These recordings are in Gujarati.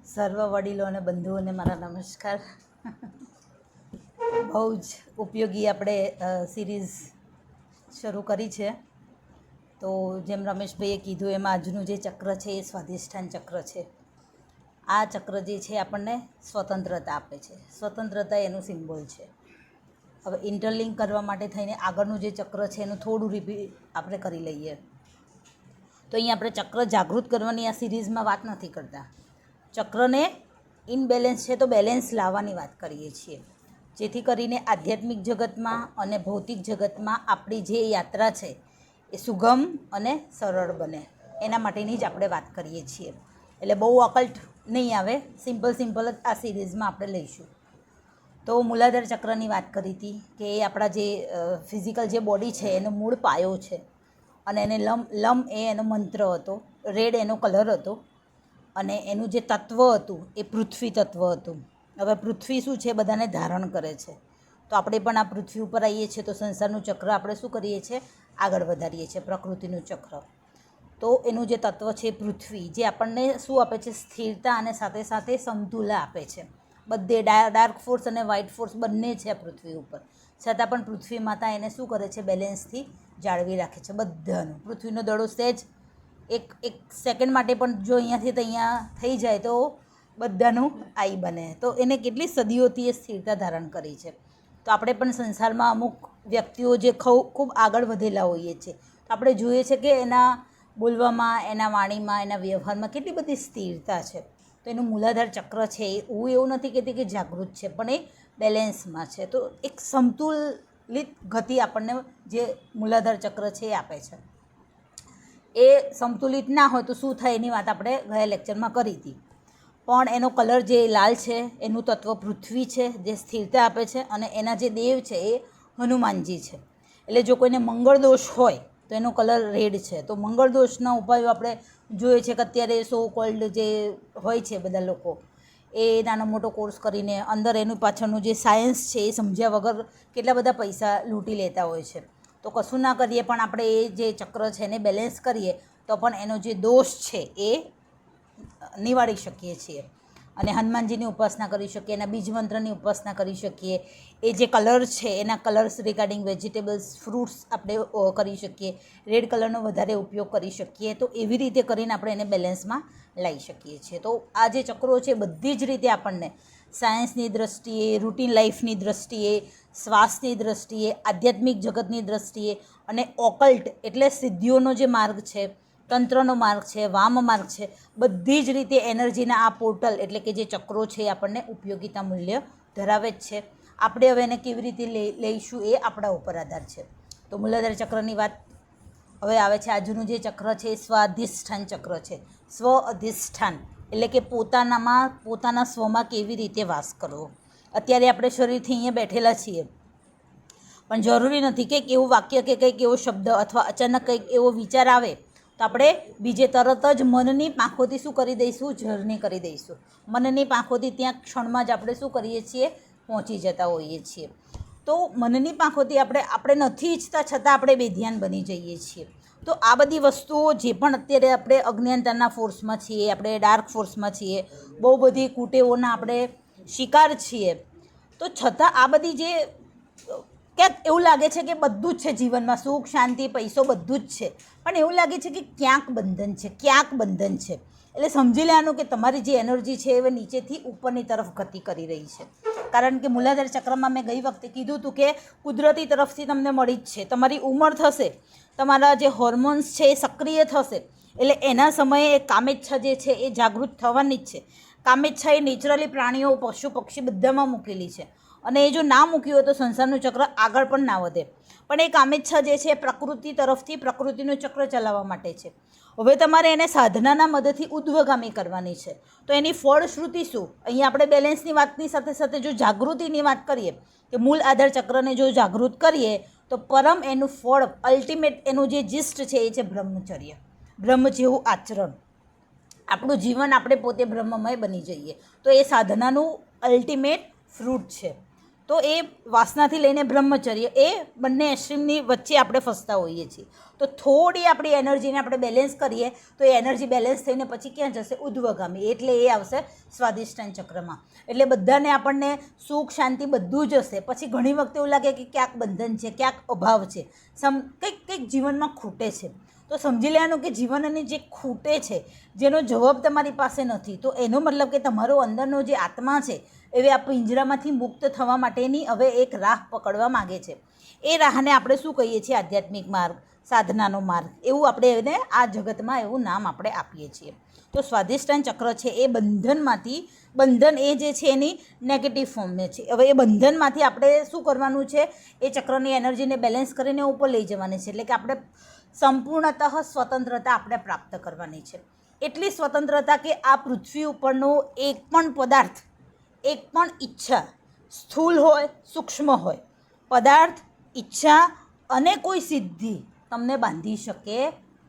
સર્વ વડીલો અને બંધુઓને મારા નમસ્કાર. બહુ જ ઉપયોગી આપણે સિરીઝ શરૂ કરી છે. તો જેમ રમેશભાઈએ કીધું એમ આજનું જે ચક્ર છે એ સ્વાધિષ્ઠાન ચક્ર છે. આ ચક્ર જે છે આપણને સ્વતંત્રતા આપે છે. સ્વતંત્રતા એનું સિમ્બોલ છે. હવે ઇન્ટરલિંક કરવા માટે થઈને આગળનું જે ચક્ર છે એનું થોડું રિપીટ આપણે કરી લઈએ. તો અહીંયા આપણે ચક્ર જાગૃત કરવાની આ સિરીઝમાં વાત નથી કરતા. ચક્રને ઇનબેલેન્સ છે તો બેલેન્સ લાવવાની વાત કરીએ છીએ, જેથી કરીને આધ્યાત્મિક જગતમાં અને ભૌતિક જગતમાં આપણી જે યાત્રા છે એ સુગમ અને સરળ બને, એના માટેની જ આપણે વાત કરીએ છીએ. એટલે બહુ અકલ્ટ નહીં આવે, સિમ્પલ જ આ સિરીઝમાં આપણે લઈશું. તો મૂલાધાર ચક્રની વાત કરી હતી કે એ આપણા જે ફિઝિકલ જે બોડી છે એનો મૂળ પાયો છે, અને એને લમ એ એનો મંત્ર હતો, રેડ એનો કલર હતો, અને એનું જે તત્વ હતું એ પૃથ્વી તત્વ હતું. હવે પૃથ્વી શું છે, બધાને ધારણ કરે છે. તો આપણે પણ આ પૃથ્વી ઉપર આવીએ છીએ તો સંસારનું ચક્ર આપણે શું કરીએ છીએ, આગળ વધારીએ છીએ, પ્રકૃતિનું ચક્ર. તો એનું જે તત્વ છે પૃથ્વી, જે આપણને શું આપે છે, સ્થિરતા અને સાથે સાથે સમતુલા આપે છે. બધે ડાર્ક ફોર્સ અને વ્હાઇટ ફોર્સ બંને છે આ પૃથ્વી ઉપર, છતાં પણ પૃથ્વી માતા એને શું કરે છે, બેલેન્સથી જાળવી રાખે છે બધાનું. પૃથ્વીનો દડો સહેજ એક સેકન્ડ માટે પણ જો અહીંયાથી તો અહીંયા થઈ જાય તો બધાનું આઈ બને. તો એને કેટલી સદીઓથી એ સ્થિરતા ધારણ કરી છે. તો આપણે પણ સંસારમાં અમુક વ્યક્તિઓ જે ખૂબ આગળ વધેલા હોઈએ છીએ, તો આપણે જોઈએ છે કે એના બોલવામાં, એના વાણીમાં, એના વ્યવહારમાં કેટલી બધી સ્થિરતા છે. તો એનું મૂલાધાર ચક્ર છે એ, હું એવું નથી કહેતી કે જાગૃત છે, પણ એ બેલેન્સમાં છે. તો એક સંતુલિત ગતિ આપણને જે મૂલાધાર ચક્ર છે એ આપે છે. એ સંતુલિત ના હોય તો શું થાય એની વાત આપણે ગયા લેક્ચરમાં કરી હતી. પણ એનો કલર જે લાલ છે એનું તત્વ પૃથ્વી છે, જે સ્થિરતા આપે છે, અને એના જે દેવ છે એ હનુમાનજી છે. એટલે જો કોઈને મંગળ દોષ હોય તો એનો કલર રેડ છે. તો મંગળ દોષના ઉપાયો આપણે જોઈએ છે કે અત્યારે સો કોલ્ડ જે હોય છે બધા લોકો, એ નાનો મોટો કોર્સ કરીને અંદર એનું પાછળનું જે સાયન્સ છે એ સમજ્યા વગર કેટલા બધા પૈસા લૂંટી લેતા હોય છે. તો કશું ના કરીએ પણ આપણે એ જે ચક્ર છે એને બેલેન્સ કરીએ તો પણ એનો જે દોષ છે એ નિવારી શકીએ છીએ. અને હનુમાનજીની ઉપાસના કરી શકીએ, એના બીજ મંત્રની ઉપાસના કરી શકીએ. એ જે કલર છે એના કલર્સ રિગાર્ડિંગ વેજીટેબલ્સ, ફ્રૂટ્સ આપણે કરી શકીએ. રેડ કલરનો વધારે ઉપયોગ કરી શકીએ. તો એવી રીતે કરીને આપણે એને બેલેન્સમાં લાવી શકીએ છીએ. તો આ જે ચક્રો છે બધી જ રીતે આપણને સાયન્સની દ્રષ્ટિએ, રૂટીન લાઈફની દ્રષ્ટિએ, શ્વાસની દ્રષ્ટિએ, આધ્યાત્મિક જગતની દ્રષ્ટિએ, અને ઓકલ્ટ એટલે સિદ્ધિઓનો જે માર્ગ છે, તંત્રનો માર્ગ છે, વામ માર્ગ છે, બધી જ રીતે એનર્જીના આ પોર્ટલ એટલે કે જે ચક્રો છે એ આપણને ઉપયોગિતા મૂલ્ય ધરાવે જ છે. આપણે હવે એને કેવી રીતે લઈશું એ આપણા ઉપર આધાર છે. તો મૂલાધાર ચક્રની વાત હવે આવે છે. આજનું જે ચક્ર છે એ સ્વાધિષ્ઠાન ચક્ર છે. સ્વ અધિષ્ઠાન એટલે કે પોતાના સ્વમાં કેવી રીતે વાસ કરવો. અત્યારે આપણે શરીરથી અહીંયા બેઠેલા છીએ, પણ જરૂરી નથી કે એવું વાક્ય કે કંઈક એવો શબ્દ અથવા અચાનક કંઈક એવો વિચાર આવે તો આપણે બીજે તરત જ મનની પાંખોથી શું કરી દઈશું, જર્ની કરી દઈશું. મનની પાંખોથી ત્યાં ક્ષણમાં જ આપણે શું કરીએ છીએ, પહોંચી જતા હોઈએ છીએ. તો મનની પાંખોથી આપણે નથી ઈચ્છતા છતાં આપણે બેધ્યાન બની જઈએ છીએ. તો આ બધી વસ્તુઓ જે પણ અત્યારે આપણે અજ્ઞાનતાના ફોર્સમાં છીએ, આપણે ડાર્ક ફોર્સમાં છીએ, બહુ બધી કુટેવોના આપણે શિકાર છીએ, તો છતાં આ બધી જે ક્યાંક એવું લાગે છે કે બધું જ છે જીવનમાં, સુખ, શાંતિ, પૈસો બધું જ છે, પણ એવું લાગે છે કે ક્યાંક બંધન છે. એટલે સમજી લેવાનું કે તમારી જે એનર્જી છે એ નીચેથી ઉપરની તરફ ગતિ કરી રહી છે. કારણ કે મૂલાધાર ચક્રમાં મેં ગઈ વખતે કીધું હતું કે કુદરતી તરફથી તમને મળી જ છે. તમારી ઉંમર થશે, તમારા જે હોર્મોન્સ છે એ સક્રિય થશે, એટલે એના સમયે એ કામેચ્છા જે છે એ જાગૃત થવાની જ છે. કામેચ્છા એ નેચરલી પ્રાણીઓ, પશુ, પક્ષી બધામાં મૂકેલી છે, અને એ જો ના મૂક્યું હોય તો સંસારનું ચક્ર આગળ પણ ના વધે. પણ એ કામેચ્છા જે છે એ પ્રકૃતિ તરફથી પ્રકૃતિનું ચક્ર ચલાવવા માટે છે. હવે તમારે એને સાધનાના મદદથી ઉદ્ધવગામી કરવાની છે. તો એની ફળશ્રુતિ શું? અહીંયા આપણે બેલેન્સની વાતની સાથે સાથે જો જાગૃતિની વાત કરીએ કે મૂળ આધાર ચક્રને જો જાગૃત કરીએ તો પરમ એનું ફળ, અલ્ટિમેટ એનું જે જીસ્ટ છે એ છે બ્રહ્મચર્ય, બ્રહ્મ જેવું આચરણ. આપણું જીવન આપણે પોતે બ્રહ્મમય બની જઈએ તો એ સાધનાનું અલ્ટિમેટ ફ્રૂટ છે. તો એ વાસનાથી લઈને બ્રહ્મચર્ય એ બંને એક્સ્ટ્રીમની વચ્ચે આપણે ફસતા હોઈએ છીએ. તો થોડી આપણી એનર્જીને આપણે બેલેન્સ કરીએ તો એ એનર્જી બેલેન્સ થઈને પછી ક્યાં જશે? ઉધ્વગામી, એટલે એ આવશે સ્વાધિષ્ઠાન ચક્રમાં. એટલે બધાને આપણને સુખ શાંતિ બધું જ હશે. પછી ઘણી વખતે એવું લાગે કે ક્યાંક બંધન છે, ક્યાંક અભાવ છે, કંઈક જીવનમાં ખૂટે છે. તો સમજી લેવાનું કે જીવનની જે ખૂટે છે, જેનો જવાબ તમારી પાસે નથી, તો એનો મતલબ કે તમારો અંદરનો જે આત્મા છે એ આ પિંજરામાંથી મુક્ત થવા માટેની હવે એક રાહ પકડવા માગે છે. એ રાહને આપણે શું કહીએ છીએ? આધ્યાત્મિક માર્ગ, સાધનાનો માર્ગ, એવું આપણે એને આ જગતમાં એવું નામ આપણે આપીએ છીએ. તો સ્વાધિષ્ઠાન ચક્ર છે એ બંધન એ જે છે એની નેગેટિવ ફોર્મ છે. હવે એ બંધનમાંથી આપણે શું કરવાનું છે? એ ચક્રની એનર્જીને બેલેન્સ કરીને ઉપર લઈ જવાની છે. એટલે કે આપણે સંપૂર્ણતઃ સ્વતંત્રતા આપણે પ્રાપ્ત કરવાની છે. એટલી સ્વતંત્રતા કે આ પૃથ્વી ઉપરનો એક પણ પદાર્થ, એક પણ ઈચ્છા, સ્થૂળ હોય સૂક્ષ્મ હોય, પદાર્થ, ઈચ્છા અને કોઈ સિદ્ધિ તમને બાંધી શકે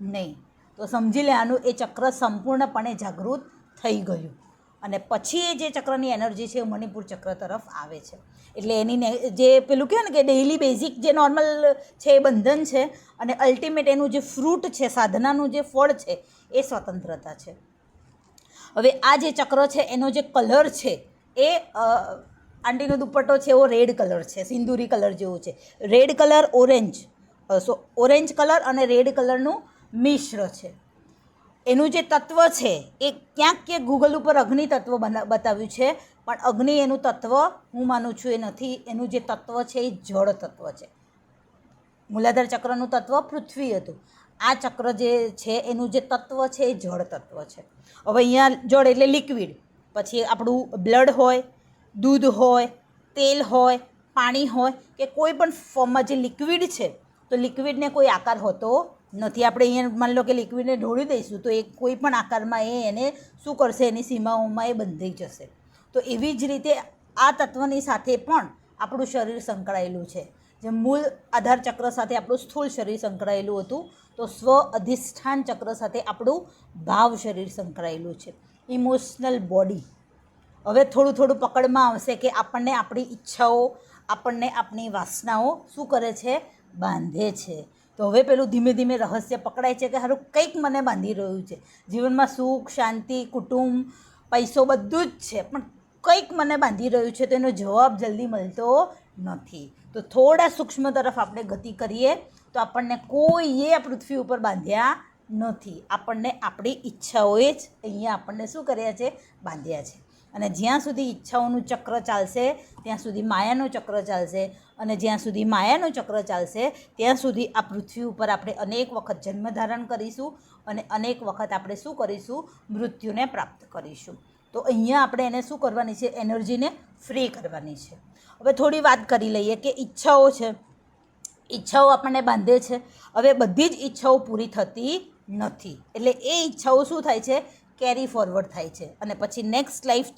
નહીં. તો સમજી લેવાનું એ ચક્ર સંપૂર્ણપણે જાગૃત થઈ ગયું અને પછી એ જે ચક્રની એનર્જી છે એ મણિપુર ચક્ર તરફ આવે છે. એટલે એની જે પેલું કહે ને કે ડેઇલી બેઝિક જે નોર્મલ છે એ બંધન છે અને અલ્ટિમેટ એનું જે ફ્રૂટ છે, સાધનાનું જે ફળ છે એ સ્વતંત્રતા છે. હવે આ જે ચક્ર છે એનો જે કલર છે એ આંટીનો દુપટ્ટો છે એવો રેડ કલર છે, સિંદૂરી કલર જેવું છે. રેડ કલર ઓરેન્જ કલર અને રેડ કલરનું મિશ્ર છે. એનું જે તત્વ છે એ ક્યાંક ગૂગલ ઉપર અગ્નિ તત્વ બતાવ્યું છે, પણ અગ્નિ એનું તત્વ હું માનું છું એ નથી. એનું જે તત્વ છે એ જળ તત્વ છે. મૂલાધાર ચક્રનું તત્વ પૃથ્વી હતું. આ ચક્ર જે છે એનું જે તત્વ છે એ જળ તત્વ છે. હવે અહીંયા જળ એટલે લિક્વિડ, પછી આપણું બ્લડ હોય, દૂધ હોય, તેલ હોય, પાણી હોય કે કોઈ પણ ફોર્મમાં જે લિક્વિડ છે, તો લિક્વિડને કોઈ આકાર હોતો નથી. આપણે અહીંયા માની લો કે લિક્વિડને ઢોળી દઈશું તો એ કોઈ પણ આકારમાં એને શું કરશે? એની સીમાઓમાં એ બંધાઈ જશે. તો એવી જ રીતે આ તત્વની સાથે પણ આપણું શરીર સંકળાયેલું છે. જે મૂળ આધાર ચક્ર સાથે આપણું સ્થૂળ શરીર સંકળાયેલું હતું, તો સ્વ અધિષ્ઠાન ચક્ર સાથે આપણું ભાવ શરીર સંકળાયેલું છે, ઇમોશનલ બોડી. હવે થોડું પકડમાં આવશે કે આપણને આપણી ઈચ્છાઓ, આપણને આપણી વાસનાઓ શું કરે છે? બાંધે છે. તો હવે પેલું ધીમે ધીમે રહસ્ય પકડાય છે કે સારું કંઈક મને બાંધી રહ્યું છે. જીવનમાં સુખ શાંતિ, કુટુંબ, પૈસો બધું જ છે, પણ કંઈક મને બાંધી રહ્યું છે. તો એનો જવાબ જલ્દી મળતો નથી. તો થોડા સૂક્ષ્મ તરફ આપણે ગતિ કરીએ તો આપણને કોઈએ આ પૃથ્વી ઉપર બાંધ્યા નથી. આપણને આપણી ઈચ્છાઓએ જ અહીંયા આપણને શું કર્યા છે? બાંધ્યા છે. અને જ્યાં સુધી ઈચ્છાઓનું ચક્ર ચાલશે ત્યાં સુધી માયાનું ચક્ર ચાલશે, અને જ્યાં સુધી માયાનું ચક્ર ચાલશે ત્યાં સુધી આ પૃથ્વી ઉપર આપણે અનેક વખત જન્મ ધારણ કરીશું અને અનેક વખત આપણે શું કરીશું? મૃત્યુને પ્રાપ્ત કરીશું. તો અહીંયા આપણે એને શું કરવાની છે? એનર્જીને ફ્રી કરવાની છે. હવે થોડી વાત કરી લઈએ કે ઈચ્છાઓ છે, ઈચ્છાઓ આપણને બાંધે છે. હવે બધી જ ઈચ્છાઓ પૂરી થતી નથી. એટલે એ ઈચ્છાઓ શું થાય છે? કેરી ફોરવર્ડ થાય છે અને પછી નેક્સ્ટ લાઈફ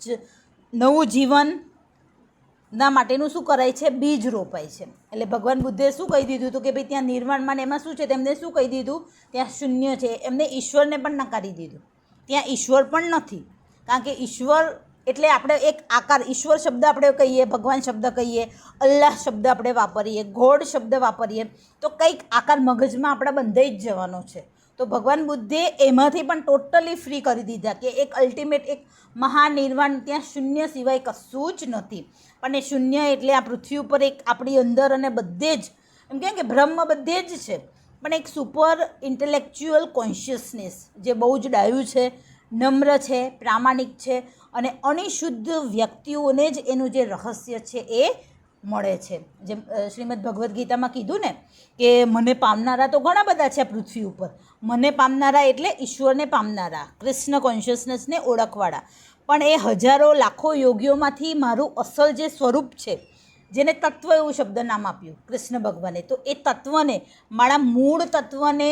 નવું જીવનના માટેનું શું કરાય છે? બીજ રોપાય છે. એટલે ભગવાન બુદ્ધે શું કહી દીધું હતું કે ભાઈ ત્યાં નિર્વાણમાં એમાં શું છે? તેમને શું કહી દીધું? ત્યાં શૂન્ય છે. એમને ઈશ્વરને પણ નકારી દીધું. ત્યાં ઈશ્વર પણ નથી, કારણ કે ઈશ્વર એટલે આપણે એક આકાર, ઈશ્વર શબ્દ આપણે કહીએ, ભગવાન શબ્દ કહીએ, અલ્લાહ શબ્દ આપણે વાપરીએ, ગોડ શબ્દ વાપરીએ, તો કંઈક આકાર મગજમાં આપણા બંધાઈ જ જવાનો છે. તો ભગવાન બુદ્ધે એમાંથી પણ ટોટલી ફ્રી કરી દીધા કે એક અલ્ટિમેટ એક મહાનિર્વાણ, ત્યાં શૂન્ય સિવાય કશું જ નથી. પણ એ શૂન્ય એટલે આ પૃથ્વી ઉપર એક આપણી અંદર અને બધે જ એમ કહે કે બ્રહ્મ બધે જ છે, પણ એક સુપર ઇન્ટેલેક્ચ્યુઅલ કોન્શિયસનેસ જે બહુ જ ડાયું છે, નમ્ર છે, પ્રામાણિક છે અને અનિશુદ્ધ વ્યક્તિઓને જ એનું જે રહસ્ય છે એ મળે છે. જેમ શ્રીમદ ભગવદ્ ગીતામાં કીધું ને કે મને પામનારા તો ઘણા બધા છે પૃથ્વી ઉપર. મને પામનારા એટલે ઈશ્વરને પામનારા, કૃષ્ણ કોન્શિયસનેસને ઓળખવાળા. પણ એ હજારો લાખો યોગીઓમાંથી મારું અસલ જે સ્વરૂપ છે, જેને તત્વ એવું શબ્દ નામ આપ્યું કૃષ્ણ ભગવાને, તો એ તત્વને, મારા મૂળ તત્વને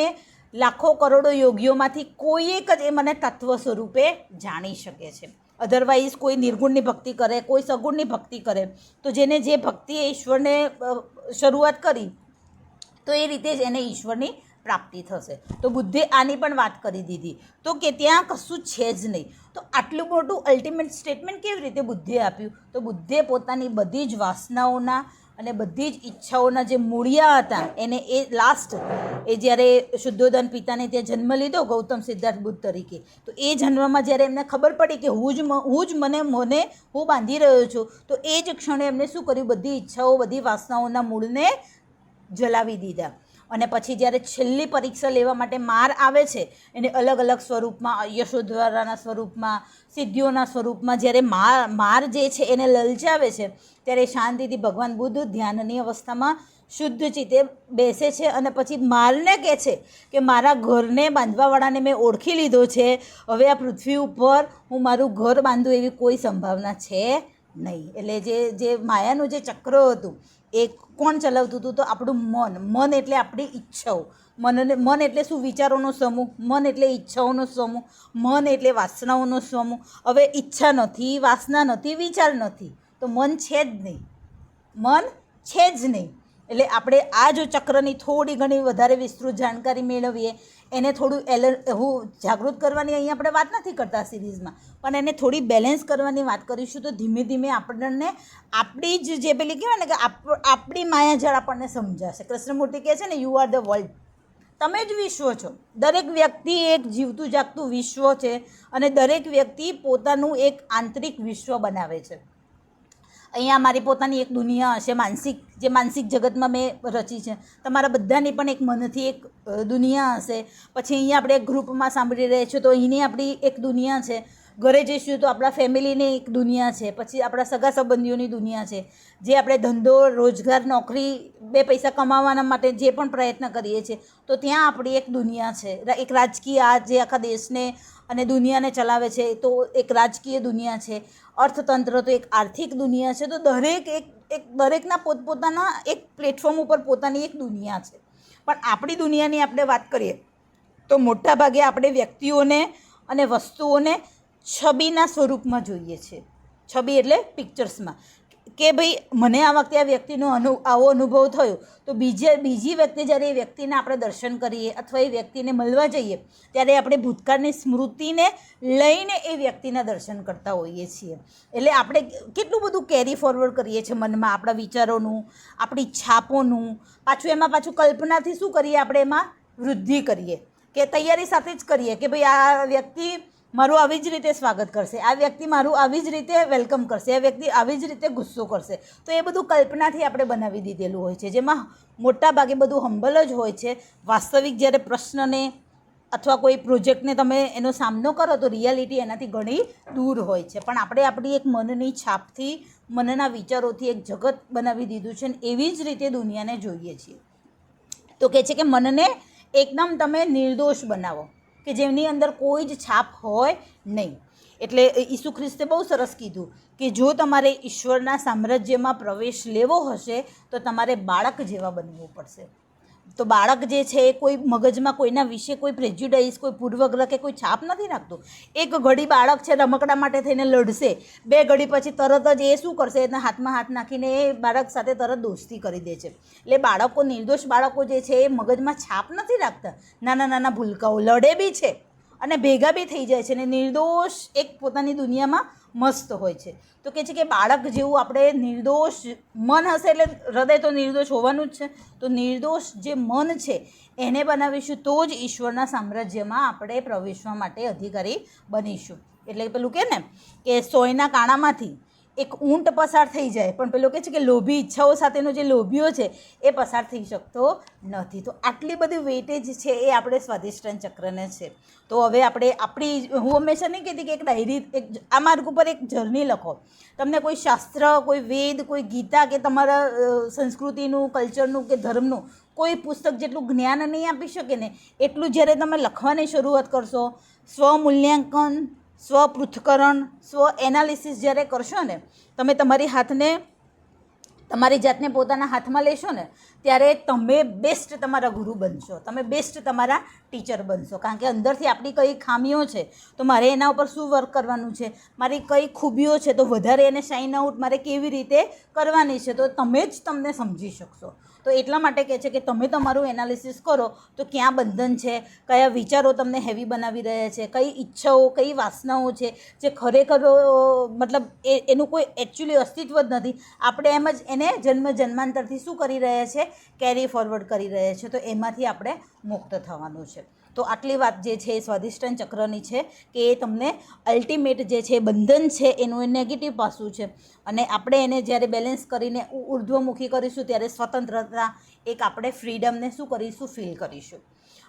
લાખો કરોડો યોગીઓમાંથી કોઈ એક જ એ મને તત્વ સ્વરૂપે જાણી શકે છે. અધરવાઇઝ કોઈ નિર્ગુણની ભક્તિ કરે, કોઈ સગુણની ભક્તિ કરે, તો જેને જે ભક્તિએ ઈશ્વરને શરૂઆત કરી તો એ રીતે જ એને ઈશ્વરની પ્રાપ્તિ થશે. તો બુદ્ધે આની પણ વાત કરી દીધી તો કે ત્યાં કશું છે જ નહીં. તો આટલું મોટું અલ્ટિમેટ સ્ટેટમેન્ટ કેવી રીતે બુદ્ધે આપ્યું? તો બુદ્ધે પોતાની બધી જ વાસનાઓના અને બધી જ ઈચ્છાઓના જે મૂળિયા હતા એને એ લાસ્ટ એ જ્યારે શુદ્ધોધન પિતાને ત્યાં જન્મ લીધો ગૌતમ સિદ્ધાર્થ બુદ્ધ તરીકે, તો એ જન્મમાં જ્યારે એમને ખબર પડી કે હું જ મને હું બાંધી રહ્યો છું, તો એ જ ક્ષણે એમને શું કર્યું? બધી ઈચ્છાઓ બધી વાસનાઓના મૂળને જલાવી દીધા. અને પછી જ્યારે છેલ્લી પરીક્ષા લેવા માટે માર આવે છે એને અલગ અલગ સ્વરૂપમાં, યશોધરાના સ્વરૂપમાં, સિદ્ધિઓના સ્વરૂપમાં જ્યારે માર જે છે એને લલચાવે છે, ત્યારે શાંતિથી ભગવાન બુદ્ધ ધ્યાનની અવસ્થામાં શુદ્ધ ચિત્તે બેસે છે અને પછી મારને કહે છે કે મારા ઘરને બાંધવાવાળાને મેં ઓળખી લીધો છે, હવે આ પૃથ્વી ઉપર હું મારું ઘર બાંધું એવી કોઈ સંભાવના છે નહીં. એટલે જે માયાનું જે ચક્ર હતું એ કોણ ચલાવતું હતું? તો આપણું મન એટલે આપણી ઈચ્છાઓ. મન એટલે શું? વિચારોનો સમૂહ. મન એટલે ઈચ્છાઓનો સમૂહ. મન એટલે વાસનાઓનો સમૂહ. હવે ઈચ્છા નથી, વાસના નથી, વિચાર નથી, તો મન છે જ નહીં. મન છે જ નહીં. એટલે આપણે આ જો ચક્રની થોડી ઘણી વધારે વિસ્તૃત જાણકારી મેળવીએ, એને થોડું હું જાગૃત કરવાની અહીં આપણે વાત નથી કરતા સિરીઝમાં, પણ એને થોડી બેલેન્સ કરવાની વાત કરીશું. તો ધીમે ધીમે આપણને આપણી જ જે પેલી કહેવાય ને કે આપણી માયાજાળ આપણને સમજાશે. કૃષ્ણમૂર્તિ કહે છે ને, યુ આર ધ વર્લ્ડ. તમે જ વિશ્વ છો. દરેક વ્યક્તિ એક જીવતું જાગતું વિશ્વ છે અને દરેક વ્યક્તિ પોતાનું એક આંતરિક વિશ્વ બનાવે છે. અહીંયા મારી પોતાની એક દુનિયા હશે, માનસિક જગતમાં મેં રચી છે. તમારા બધાની પણ એક મનથી એક દુનિયા હશે. પછી અહીંયા આપણે એક ગ્રુપમાં સાંભળી રહ્યા છીએ તો અહીંની આપણી એક દુનિયા છે. ઘરે જઈશું તો આપણા ફેમિલીની એક દુનિયા છે. પછી આપણા સગા સંબંધીઓની દુનિયા છે. જે આપણે ધંધો, રોજગાર, નોકરી, બે પૈસા કમાવાના માટે જે પણ પ્રયત્ન કરીએ છીએ તો ત્યાં આપણી એક દુનિયા છે. એક રાજકીય જે આખા દેશને અને દુનિયાને ચલાવે છે તો એક રાજકીય દુનિયા છે. અર્થતંત્ર તો એક આર્થિક દુનિયા છે. તો દરેકના પોતપોતાના એક પ્લેટફોર્મ ઉપર પોતાની એક દુનિયા છે. પણ આપણી દુનિયાની આપણે વાત કરીએ તો મોટાભાગે આપણે વ્યક્તિઓને અને વસ્તુઓને છબીના સ્વરૂપમાં જોઈએ છીએ. છબી એટલે પિક્ચર્સમાં, કે ભાઈ મને આ વખતે આ વ્યક્તિનો આવો અનુભવ થયો તો બીજી વ્યક્તિ જ્યારે એ વ્યક્તિને આપણે દર્શન કરીએ અથવા એ વ્યક્તિને મળવા જઈએ ત્યારે આપણે ભૂતકાળની સ્મૃતિને લઈને એ વ્યક્તિના દર્શન કરતા હોઈએ છીએ. એટલે આપણે કેટલું બધું કેરી ફોરવર્ડ કરીએ છીએ મનમાં, આપણા વિચારોનું, આપણી છાપોનું. પાછું કલ્પનાથી શું કરીએ? આપણે એમાં વૃદ્ધિ કરીએ કે તૈયારી સાથે જ કરીએ કે ભાઈ આ વ્યક્તિ મારું આવી જ રીતે સ્વાગત કરશે, આ વ્યક્તિ મારું આવી જ રીતે વેલકમ કરશે, આ વ્યક્તિ આવી જ રીતે ગુસ્સો કરશે. તો એ બધું કલ્પનાથી આપણે બનાવી દીધેલું હોય છે, જેમાં મોટા ભાગે બધું હંબલ જ હોય છે. વાસ્તવિક જ્યારે પ્રશ્નને અથવા કોઈ પ્રોજેક્ટને તમે એનો સામનો કરો તો રિયાલિટી એનાથી ઘણી દૂર હોય છે. પણ આપણે આપણી એક મનની છાપથી, મનના વિચારોથી એક જગત બનાવી દીધું છે અને એવી જ રીતે દુનિયાને જોઈએ છીએ. તો કહે છે કે મનને એકદમ તમે નિર્દોષ બનાવો કે જેમની અંદર કોઈ જ છાપ હોય નહીં. એટલે ઈસુ ખ્રિસ્તે બહુ સરસ કીધું કે જો તમારે ઈશ્વરના સામ્રાજ્યમાં પ્રવેશ લેવો હશે તો તમારે બાળક જેવા બનવું પડશે. તો બાળક જે છે એ કોઈ મગજમાં કોઈના વિશે કોઈ પ્રેજ્યુડાઇઝ, કોઈ પૂર્વગ્રહ કે કોઈ છાપ નથી રાખતું. એક ઘડી બાળક છે રમકડા માટે થઈને લડશે, 2 ઘડી પછી તરત જ એ શું કરશે? એના હાથમાં હાથ નાખીને એ બાળક સાથે તરત દોસ્તી કરી દે છે. એટલે બાળકો, નિર્દોષ બાળકો જે છે એ મગજમાં છાપ નથી રાખતા. નાના નાના ભૂલકાઓ લડે બી છે અને ભેગા બી થઈ જાય છે અને નિર્દોષ એક પોતાની દુનિયામાં મસ્ત હોય છે. તો કહે છે કે બાળક જેવું આપણે નિર્દોષ મન હશે, એટલે હૃદય તો નિર્દોષ હોવાનું જ છે. તો નિર્દોષ જે મન છે એને બનાવીશું તો જ ઈશ્વરના સામ્રાજ્યમાં આપણે પ્રવેશવા માટે અધિકારી બનીશું. એટલે પેલું કહે ને કે સોયના કાણામાંથી એક ઊંટ પસાર થઈ જાય, પણ પેલો કહે છે કે લોભી ઈચ્છાઓ સાથેનો જે લોભીઓ છે એ પસાર થઈ શકતો નથી. તો આટલી બધી વેટેજ છે એ આપણે સ્વાધિષ્ઠાન ચક્રને છે. તો હવે હું હંમેશા નહીં કહેતી કે એક ડાયરી, આ માર્ગ ઉપર એક જર્ની લખો. તમને કોઈ શાસ્ત્ર, કોઈ વેદ, કોઈ ગીતા કે તમારા સંસ્કૃતિનું, કલ્ચરનું કે ધર્મનું કોઈ પુસ્તક જેટલું જ્ઞાન નહીં આપી શકે ને એટલું જ્યારે તમે લખવાની શરૂઆત કરશો, સ્વમૂલ્યાંકન, સ્વપૃથ્થકરણ, સ્વ એનાલિસિસ જ્યારે કરશો ને, તમે તમારી જાતને પોતાના હાથમાં લેશો ને ત્યારે તમે બેસ્ટ તમારા ગુરુ બનશો, તમે બેસ્ટ તમારા ટીચર બનશો. કારણ કે અંદરથી આપણી કઈ ખામીઓ છે તો મારે એના ઉપર શું વર્ક કરવાનું છે, મારી કઈ ખૂબીઓ છે તો વધારે એને શાઇન આઉટ મારે કેવી રીતે કરવાની છે, તો તમે જ તમને સમજી શકશો. તો એટલા માટે કહે છે કે તમે તમારું એનાલિસિસ કરો તો ક્યાં બંધન છે, કયા વિચારો તમને હેવી બનાવી રહ્યા છે, કઈ ઈચ્છાઓ કઈ વાસનાઓ છે જે ખરેખર મતલબ એનું કોઈ એકચ્યુઅલી અસ્તિત્વ જ નથી, આપણે એમ જ એને જન્માંતરથી શું કરી રહ્યા છે, કેરી ફોરવર્ડ કરી રહ્યા છે. તો એમાંથી આપણે મુક્ત થવાનું છે. તો આટલી વાત જે છે એ સ્વાધિષ્ઠાન ચક્રની છે કે એ તમને અલ્ટિમેટ જે છે બંધન છે એનું એ નેગેટિવ પાસું છે, અને આપણે એને જ્યારે બેલેન્સ કરીને ઉર્ધ્વમુખી કરીશું ત્યારે સ્વતંત્રતા એક આપણે ફ્રીડમને શું કરીશું, ફીલ કરીશું.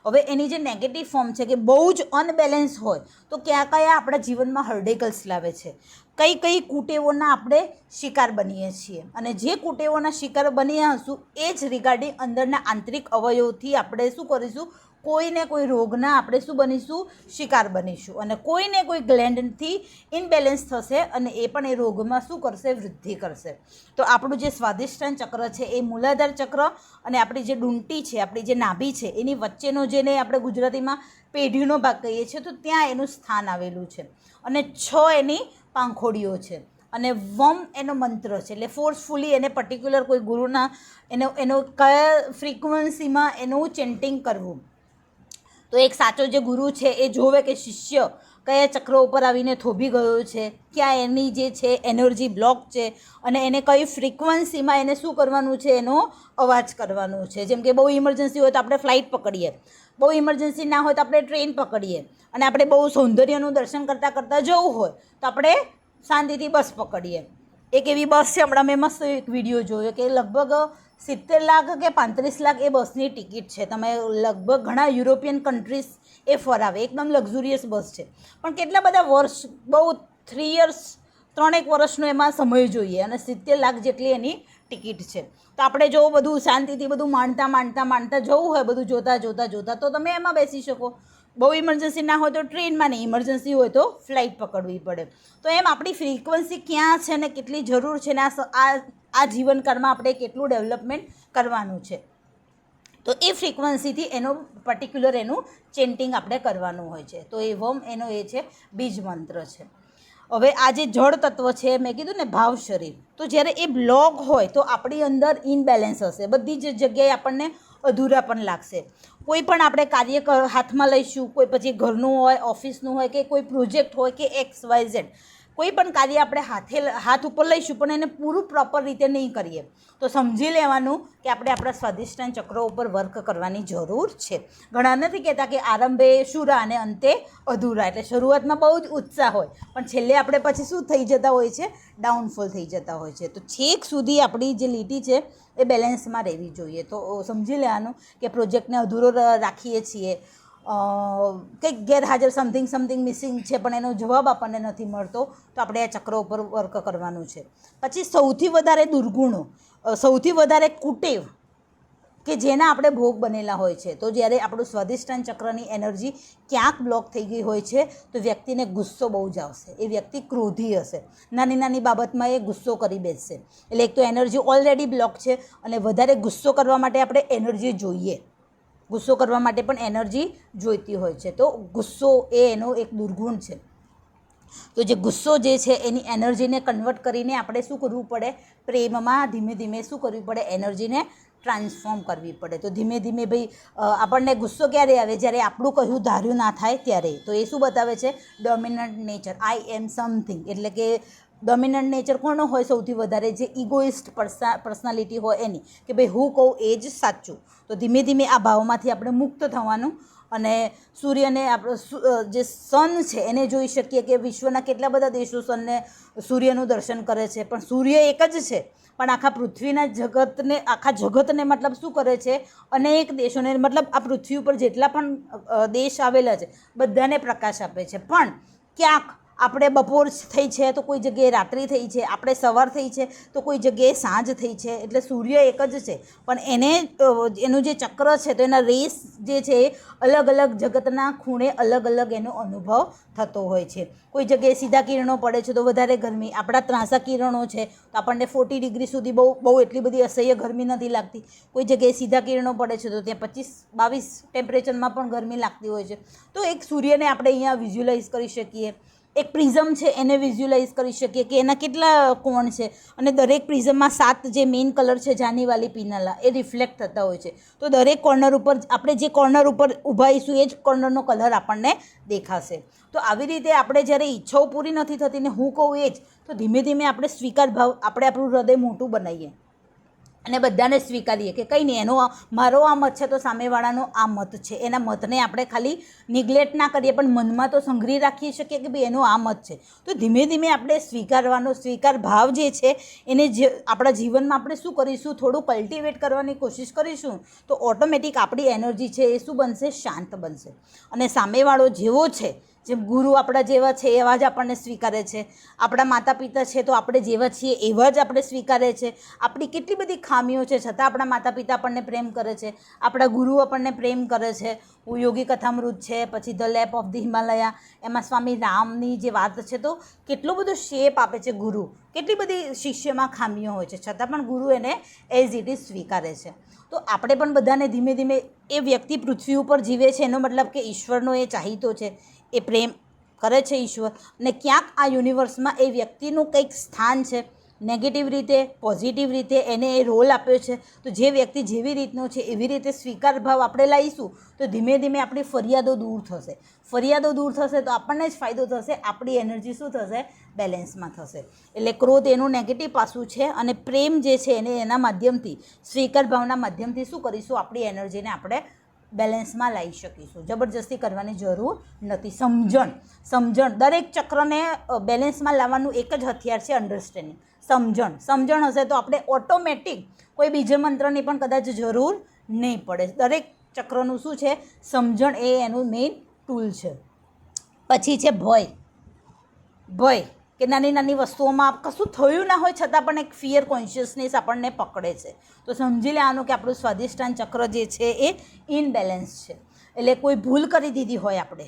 હવે એની જે નેગેટિવ ફોર્મ છે કે બહુ જ અનબેલેન્સ હોય તો કયા કયા આપણા જીવનમાં હર્ડેકલ્સ લાવે છે, કઈ કઈ કુટેવોના આપણે શિકાર બનીએ છીએ, અને જે કુટેવોના શિકાર બન્યા હશું એ જ રિગાર્ડિંગ અંદરના આંતરિક અવયવથી આપણે શું કરીશું, કોઈને કોઈ રોગના આપણે શું બનીશું, શિકાર બનીશું, અને કોઈને કોઈ ગ્લેન્ડથી ઇનબેલેન્સ થશે અને એ પણ એ રોગમાં શું કરશે, વૃદ્ધિ કરશે. તો આપણું જે સ્વાધિષ્ઠાન ચક્ર છે એ મૂલાધાર ચક્ર અને આપણી જે ડુંટી છે, આપણી જે નાભી છે એની વચ્ચેનો જેને આપણે ગુજરાતીમાં પેઢીનો ભાગ કહીએ છીએ, તો ત્યાં એનું સ્થાન આવેલું છે, અને 6 એની પાંખોડીઓ છે, અને વમ એનો મંત્ર છે. એટલે ફોર્સફુલી એને પર્ટિક્યુલર કોઈ ગુરુના એનો કયા ફ્રીક્વન્સીમાં એનું ચેન્ટિંગ કરવું. તો એક સાચો જે ગુરુ છે એ જોવે કે શિષ્ય કયા ચક્રો ઉપર આવીને થોભી ગયો છે, ક્યાં એની જે છે એનર્જી બ્લોક છે, અને એને કઈ ફ્રીક્વન્સીમાં એને શું કરવાનું છે, એનો અવાજ કરવાનો છે. જેમ કે બહુ ઇમરજન્સી હોય તો આપણે ફ્લાઇટ પકડીએ, બહુ ઇમરજન્સી ના હોય તો આપણે ટ્રેન પકડીએ, અને આપણે બહુ સૌંદર્યનું દર્શન કરતાં કરતાં જવું હોય તો આપણે શાંતિથી બસ પકડીએ. એક એવી બસ છે, હમણાં મેં મસ્ત એક વિડીયો જોયો કે લગભગ 70 લાખ કે 35 લાખ એ બસની ટિકિટ છે. તમે લગભગ ઘણા યુરોપિયન કન્ટ્રીઝ એ ફરાવે, એકદમ લક્ઝુરિયસ બસ છે, પણ કેટલા બધા વર્ષ, બહુ 3 યર્સ, 3 વર્ષનો એમાં સમય જોઈએ, અને 70 લાખ જેટલી એની ટિકિટ છે. તો આપણે જો બધું શાંતિથી બધું માણતા જવું હોય, બધું જોતા તો તમે એમાં બેસી શકો. બહુ ઇમરજન્સી ના હોય તો ટ્રેનમાં, નહીં ઇમરજન્સી હોય તો ફ્લાઇટ પકડવી પડે. તો એમ આપણી ફ્રીક્વન્સી ક્યાં છે ને કેટલી જરૂર છે ને આ જીવનકાળમાં આપણે કેટલું ડેવલપમેન્ટ કરવાનું છે, તો એ ફ્રીક્વન્સીથી એનો પર્ટિક્યુલર એનું ચેન્ટિંગ આપણે કરવાનું હોય છે. તો એ વમ એનો એ છે બીજ મંત્ર છે. હવે આ જે જળ તત્વ છે, મેં કીધું ને ભાવ શરીર, તો જ્યારે એ બ્લોક હોય તો આપણી અંદર ઇનબેલેન્સ હશે, બધી જ જગ્યાએ આપણને અધૂરા પણ લાગશે. કોઈ પણ આપણે કાર્ય હાથમાં લઈશું, કોઈ પછી ઘરનું હોય, ઓફિસનું હોય, કે કોઈ પ્રોજેક્ટ હોય કે XYZ, કોઈ પણ કાર્ય આપણે હાથ ઉપર લઈશું પણ એને પૂરું પ્રોપર રીતે નહીં કરીએ તો સમજી લેવાનું કે આપણે આપણા સ્વાધિષ્ઠાન ચક્રો ઉપર વર્ક કરવાની જરૂર છે. ઘણા નથી કહેતા કે આરંભે શુરા અને અંતે અધૂરા, એટલે શરૂઆતમાં બહુ જ ઉત્સાહ હોય પણ છેલ્લે આપણે પછી શું થઈ જતા હોય છે, ડાઉનફોલ થઈ જતા હોય છે. તો છેક સુધી આપણી જે લીટી છે એ બેલેન્સમાં રહેવી જોઈએ. તો સમજી લેવાનું કે પ્રોજેક્ટને અધૂરો રાખીએ છીએ, કંઈક ગેરહાજર સમથિંગ મિસિંગ છે પણ એનો જવાબ આપણને નથી મળતો, તો આપણે આ ચક્ર ઉપર વર્ક કરવાનું છે. પછી સૌથી વધારે દુર્ગુણો, સૌથી વધારે કુટેવ કે જેના આપણે ભોગ બનેલા હોય છે, તો જ્યારે આપણું સ્વાધિષ્ઠાન ચક્રની એનર્જી ક્યાંક બ્લોક થઈ ગઈ હોય છે તો વ્યક્તિને ગુસ્સો બહુ જ આવશે, એ વ્યક્તિ ક્રોધી હશે, નાની બાબતમાં એ ગુસ્સો કરી બેસશે. એટલે એક તો એનર્જી ઓલરેડી બ્લોક છે, અને વધારે ગુસ્સો કરવા માટે આપણે એનર્જી જોઈએ, ગુસ્સો કરવા માટે પણ એનર્જી જોઈતી હોય છે. તો ગુસ્સો એ એનો એક દુર્ગુણ છે. તો જે ગુસ્સો જે છે એની એનર્જીને કન્વર્ટ કરીને આપણે શું કરવું પડે, પ્રેમમાં ધીમે ધીમે શું કરવી પડે, એનર્જીને ટ્રાન્સફોર્મ કરવી પડે. તો ધીમે ધીમે ભાઈ આપણને ગુસ્સો ક્યારે આવે, જ્યારે આપણું કહ્યું ધાર્યું ના થાય ત્યારે. તો એ શું બતાવે છે, dominant nature, I am something, એટલે કે ડોમિનન્ટ નેચર કોનો હોય સૌથી વધારે, જે ઇગોઇસ્ટ પર્સનાલિટી હોય એની, કે ભાઈ હું કહું એ જ સાચું. તો ધીમે ધીમે આ ભાવમાંથી આપણે મુક્ત થવાનું, અને સૂર્યને આપણો જે સન છે એને જોઈ શકીએ કે વિશ્વના કેટલા બધા દેશો સૂર્યનું દર્શન કરે છે, પણ સૂર્ય એક જ છે પણ આખા પૃથ્વીના આખા જગતને મતલબ શું કરે છે, અનેક દેશોને, મતલબ આ પૃથ્વી ઉપર જેટલા પણ દેશ આવેલા છે બધાને પ્રકાશ આપે છે. પણ ક્યાંક આપણે બપોર થઈ છે તો કોઈ જગ્યાએ રાત્રિ થઈ છે, આપણે સવાર થઈ છે તો કોઈ જગ્યાએ સાંજ થઈ છે. એટલે સૂર્ય એક જ છે, પણ એનું જે ચક્ર છે તો એના રેસ જે છે એ અલગ અલગ જગતના ખૂણે અલગ અલગ એનો અનુભવ થતો હોય છે. કોઈ જગ્યાએ સીધા કિરણો પડે છે તો વધારે ગરમી, આપણા ત્રાંસા કિરણો છે તો આપણને 40 ડિગ્રી સુધી બહુ એટલી બધી અસહ્ય ગરમી નથી લાગતી. કોઈ જગ્યાએ સીધા કિરણો પડે છે તો ત્યાં 25-22 ટેમ્પરેચરમાં પણ ગરમી લાગતી હોય છે. તો એક સૂર્યને આપણે અહીંયા વિઝ્યુલાઇઝ કરી શકીએ. એક પ્રિઝમ છે એને વિઝ્યુલાઇઝ કરી શકીએ કે એના કેટલા કોણ છે, અને દરેક પ્રિઝમમાં 7 જે મેઇન કલર છે જાનીવાલી પીનાલા એ રિફ્લેક્ટ થતા હોય છે. તો દરેક કોર્નર ઉપર આપણે જે કોર્નર ઉપર ઊભા રહીશું એ જ કોર્નરનો કલર આપણને દેખાશે. તો આવી રીતે આપણે જ્યારે ઈચ્છાઓ પૂરી નથી થતી ને હું કહું એ જ, તો ધીમે ધીમે આપણે સ્વીકાર ભાવ આપણે આપણું હૃદય મોટું બનાવીએ અને બધાને સ્વીકારીએ કે કંઈ નહીં, મારો આ મત છે તો સામેવાળાનો આ મત છે. એના મતને આપણે ખાલી નિગ્લેક્ટ ના કરીએ, પણ મનમાં તો સંગ્રહી રાખી શકીએ કે ભાઈ એનો આ મત છે. તો ધીમે ધીમે આપણે સ્વીકાર ભાવ જે છે એને આપણા જીવનમાં આપણે શું કરીશું, થોડું કલ્ટિવેટ કરવાની કોશિશ કરીશું તો ઓટોમેટિક આપણી એનર્જી છે એ શું બનશે, શાંત બનશે. અને સામેવાળો જેવો છે, જેમ ગુરુ આપણા જેવા છે એવા જ આપણને સ્વીકારે છે, આપણા માતા પિતા છે તો આપણે જેવા છીએ એવા જ આપણે સ્વીકારે છે. આપણી કેટલી બધી ખામીઓ છે છતાં આપણા માતા પિતા આપણને પ્રેમ કરે છે, આપણા ગુરુ આપણને પ્રેમ કરે છે. યોગી કથામૃત છે, પછી the lap of the Himalaya, એમાં સ્વામી રામની જે વાત છે તો કેટલો બધો શેપ આપે છે ગુરુ. કેટલી બધી શિષ્યમાં ખામીઓ હોય છે છતાં પણ ગુરુ એને એઝ ઇટ ઇઝ સ્વીકારે છે. તો આપણે પણ બધાને ધીમે ધીમે, એ વ્યક્તિ પૃથ્વી ઉપર જીવે છે એનો મતલબ કે ઈશ્વરનો એ ચાહીતો છે, એ પ્રેમ કરે છે ઈશ્વર, અને ક્યાંક આ યુનિવર્સમાં એ વ્યક્તિનું કંઈક સ્થાન છે. નેગેટિવ રીતે, પોઝિટિવ રીતે એને એ રોલ આપ્યો છે. તો જે વ્યક્તિ જેવી રીતનો છે એવી રીતે સ્વીકાર ભાવ આપણે લાવીશું તો ધીમે ધીમે આપણી ફરિયાદો દૂર થશે. ફરિયાદો દૂર થશે તો આપણને જ ફાયદો થશે, આપણી એનર્જી શું થશે, બેલેન્સમાં થશે. એટલે ક્રોધ એનું નેગેટિવ પાસું છે, અને પ્રેમ જે છે એને એના માધ્યમથી, સ્વીકાર ભાવના માધ્યમથી શું કરીશું, આપણી એનર્જીને આપણે બેલેન્સમાં લાવી શકીશું. જબરજસ્તી કરવાની જરૂર નથી. સમજણ દરેક ચક્રને બેલેન્સમાં લાવવાનું એક જ હથિયાર છે, અન્ડરસ્ટેન્ડિંગ. સમજણ હશે તો આપણે ઓટોમેટિક કોઈ બીજા મંત્રની પણ કદાચ જરૂર નહીં પડે. દરેક ચક્રનું શું છે, સમજણ એ એનું મેઇન ટૂલ છે. પછી છે ભય કે નાની નાની વસ્તુઓમાં કશું થયું ના હોય છતાં પણ એક ફિયર કોન્શિયસનેસ આપણને પકડે છે. તો સમજી લેવાનું કે આપણું સ્વાધિષ્ઠાન ચક્ર જે છે એ ઇનબેલેન્સ છે. એટલે કોઈ ભૂલ કરી દીધી હોય, આપણે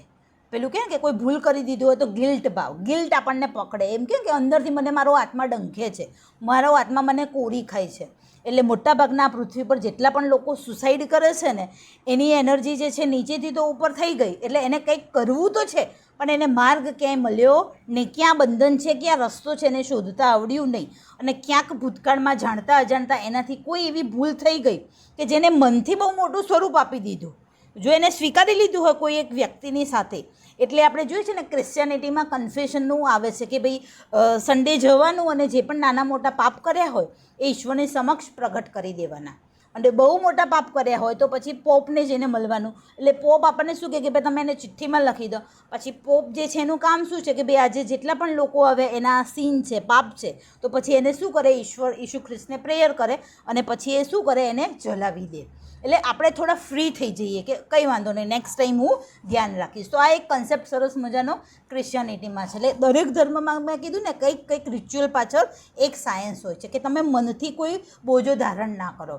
પેલું કે કોઈ ભૂલ કરી દીધું હોય તો ગિલ્ટ આપણને પકડે. એમ કે અંદરથી મને મારો આત્મા ડંખે છે, મારો આત્મા મને કોરી ખાય છે. એટલે મોટાભાગના પૃથ્વી પર જેટલા પણ લોકો સુસાઇડ કરે છે ને, એની એનર્જી જે છે નીચેથી તો ઉપર થઈ ગઈ, એટલે એને કંઈક કરવું તો છે પણ એને માર્ગ ક્યાંય મળ્યો નહીં. ક્યાં બંધન છે, ક્યાં રસ્તો છે એને શોધતા આવડ્યું નહીં. અને ક્યાંક ભૂતકાળમાં જાણતા અજાણતા એનાથી કોઈ એવી ભૂલ થઈ ગઈ કે જેને મનથી બહુ મોટું સ્વરૂપ આપી દીધું. જો એને સ્વીકારી લીધું હોય કોઈ એક વ્યક્તિની સાથે, એટલે આપણે જોઈએ છે ને ક્રિશ્ચિયાનિટીમાં કન્ફેશનનું આવે છે કે ભાઈ સન્ડે જવાનું અને જે પણ નાના મોટા પાપ કર્યા હોય એ ઈશ્વરની સમક્ષ પ્રગટ કરી દેવાના. અને બહુ મોટા પાપ કર્યા હોય તો પછી પોપને જઈને મળવાનું. એટલે પોપ આપણને શું કહે કે ભાઈ તમે એને ચિઠ્ઠીમાં લખી દો. પછી પોપ જે છે એનું કામ શું છે કે ભાઈ આજે જેટલા પણ લોકો આવે એના સીન છે, પાપ છે, તો પછી એને શું કરે, ઈસુ ખ્રિસ્તને પ્રેયર કરે અને પછી એ શું કરે, એને જલાવી દે. એટલે આપણે થોડા ફ્રી થઈ જઈએ કે કંઈ વાંધો નહીં, નેક્સ્ટ ટાઈમ હું ધ્યાન રાખીશ. તો આ એક કન્સેપ્ટ સરસ મજાનો ક્રિશ્ચિયાનિટીમાં છે. એટલે દરેક ધર્મમાં મેં કીધું ને કંઈક રિચ્યુઅલ પાછળ એક સાયન્સ હોય છે કે તમે મનથી કોઈ બોજો ધારણ ના કરો.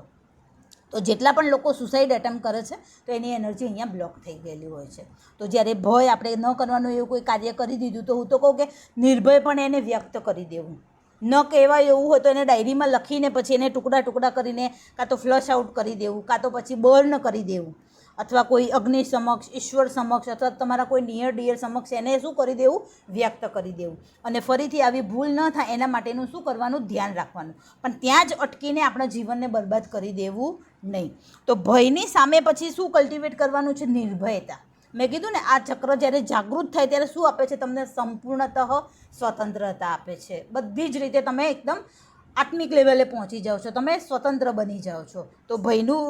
તો જેટલા પણ લોકો સુસાઇડ એટેમ્પ કરે છે તો એની એનર્જી અહીંયા બ્લોક થઈ ગયેલી હોય છે. તો જ્યારે ભય આપણે ન કરવાનું એવું કોઈ કાર્ય કરી દીધું તો હું તો કહું કે નિર્ભયપણે એને વ્યક્ત કરી દેવું. ન કહેવાય એવું હોય તો એને ડાયરીમાં લખીને પછી એને ટુકડા કરીને કાં તો ફ્લશ આઉટ કરી દેવું, કાં તો પછી બર્ન કરી દેવું, અથવા કોઈ અગ્નિ સમક્ષ, ઈશ્વર સમક્ષ, અથવા તમારા કોઈ નિયર ડિયર સમક્ષ એને શું કરી દેવું, વ્યક્ત કરી દેવું. અને ફરીથી આવી ભૂલ ન થાય એના માટેનું શું કરવાનું, ધ્યાન રાખવાનું. પણ ત્યાં જ અટકીને આપણા જીવનને બરબાદ કરી દેવું નહીં. તો ભયની સામે પછી શું કલ્ટિવેટ કરવાનું છે, નિર્ભયતા. મેં કીધું ને આ ચક્ર જ્યારે જાગૃત થાય ત્યારે શું આપે છે, તમને સંપૂર્ણતઃ સ્વતંત્રતા આપે છે. બધી જ રીતે તમે એકદમ આત્મિક લેવલે પહોંચી જાઓ છો, તમે સ્વતંત્ર બની જાઓ છો. તો ભયનું